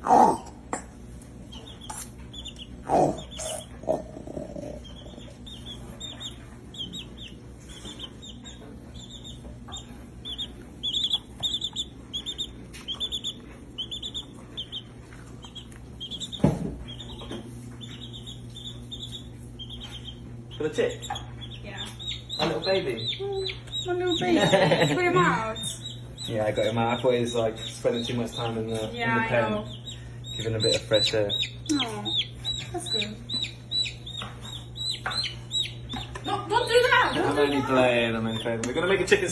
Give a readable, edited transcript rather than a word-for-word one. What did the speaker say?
For the chick? Yeah. A little baby? My little baby. Put him out. Yeah, I got him out. I thought he was like spending too much time in the pen. Know. Giving a bit of fresh air. Oh, that's good. No, don't do that! I'm only playing, We're gonna make a chicken